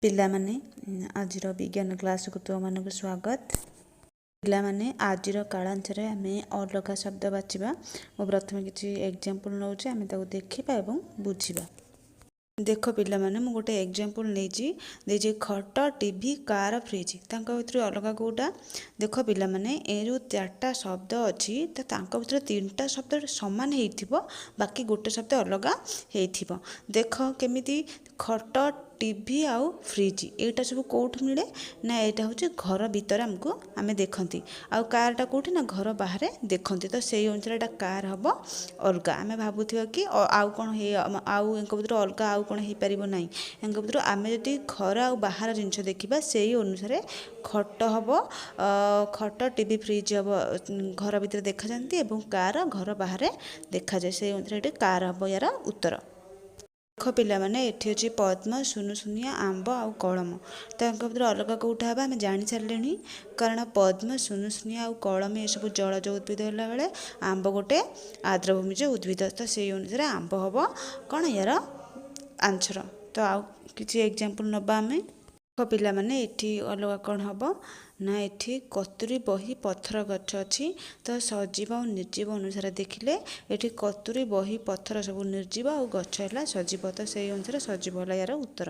ପିଲାମାନେ ଆଜିର ବିଜ୍ଞାନ କ୍ଲାସକୁ ତୁମମାନଙ୍କୁ ସ୍ୱାଗତ। ପିଲାମାନେ ଆଜିର କାଳାଂଶରେ ଆମେ ଅଲଗା ଶବ୍ଦ ବାଛିବା। ମୁଁ ପ୍ରଥମେ କିଛି ଏକ୍ଜାମ୍ପଲ ନେଉଛି, ଆମେ ତାକୁ ଦେଖିବା ଏବଂ ବୁଝିବା। ଦେଖ ପିଲାମାନେ, ମୁଁ ଗୋଟେ ଏକ୍ଜାମ୍ପଲ ଦେଇଛି ଖଟ, ଟିଭି, କାର, ଫ୍ରିଜ୍। ତାଙ୍କ ଭିତରୁ ଅଲଗା କେଉଁଟା? ଦେଖ ପିଲାମାନେ, ଏ ଯେଉଁ 4ଟା ଶବ୍ଦ ଅଛି ତ ତାଙ୍କ ଭିତରେ 3ଟା ଶବ୍ଦ ସମାନ ହେଇଥିବ, ବାକି ଗୋଟେ ଶବ୍ଦ ଅଲଗା ହେଇଥିବ। ଦେଖ କେମିତି ଖଟ, ଟିଭି ଆଉ ଫ୍ରିଜ୍ ଏଇଟା ସବୁ କେଉଁଠୁ ମିଳେ ନା ଏଇଟା ହେଉଛି ଘର ଭିତରେ ଆମେ ଦେଖନ୍ତି। ଆଉ କାରଟା କେଉଁଠି ନା ଘର ବାହାରେ ଦେଖନ୍ତି। ତ ସେଇ ଅନୁସାରେ ଏଇଟା କାର ହେବ ଅଲଗା। ଆମେ ଭାବୁଥିବା କି ଆଉ କ'ଣ ଆଉ ୟାଙ୍କ ଭିତରୁ ଅଲଗା ଆଉ କ'ଣ ହେଇପାରିବ ନାହିଁ। ୟାଙ୍କ ଭିତରୁ ଆମେ ଯଦି ଘର ଆଉ ବାହାର ଜିନିଷ ଦେଖିବା ସେଇ ଅନୁସାରେ ଖଟ ହେବ, ଖଟ, ଟିଭି, ଫ୍ରିଜ୍ ହେବ ଘର ଭିତରେ ଦେଖାଯାଆନ୍ତି ଏବଂ କାର ଘର ବାହାରେ ଦେଖାଯାଏ। ସେଇ ଅନୁସାରେ ଏଠି କାର ହେବ ୟାର ଉତ୍ତର। ଦେଖ ପିଲାମାନେ, ଏଠି ଅଛି ପଦ୍ମ, ସୁନୁସୁନିଆ, ଆମ୍ବ ଆଉ କଳମ। ତାଙ୍କ ଭିତରେ ଅଲଗା କେଉଁଟା ହେବ ଆମେ ଜାଣିସାରିଲେଣି, କାରଣ ପଦ୍ମ, ସୁନୁସୁନିଆ ଆଉ କଳମ ଏସବୁ ଜଳଜ ଉଦ୍ଭିଦ ହେଲା ବେଳେ ଆମ୍ବ ଗୋଟେ ଆର୍ଦ୍ରଭୂମିଜ ଉଦ୍ଭିଦ। ତ ସେଇ ଅନୁସାରେ ଆମ୍ବ ହେବ କ'ଣ ୟାର ଆନ୍ସର। ତ ଆଉ କିଛି ଏକ୍ଜାମ୍ପଲ ନେବା ଆମେ। ଦେଖ ପିଲାମାନେ, ଏଠି ଅଲଗା କ'ଣ ହେବ ନା ଏଠି କତୁରୀ, ବହି, ପଥର, ଗଛ ଅଛି। ତ ସଜୀବ ଆଉ ନିର୍ଜୀବ ଅନୁସାରେ ଦେଖିଲେ ଏଠି କତୁରୀ, ବହି, ପଥର ସବୁ ନିର୍ଜୀବ ଆଉ ଗଛ ହେଲା ସଜୀବ। ତ ସେଇ ଅନୁସାରେ ସଜୀବ ହେଲା ୟାର ଉତ୍ତର।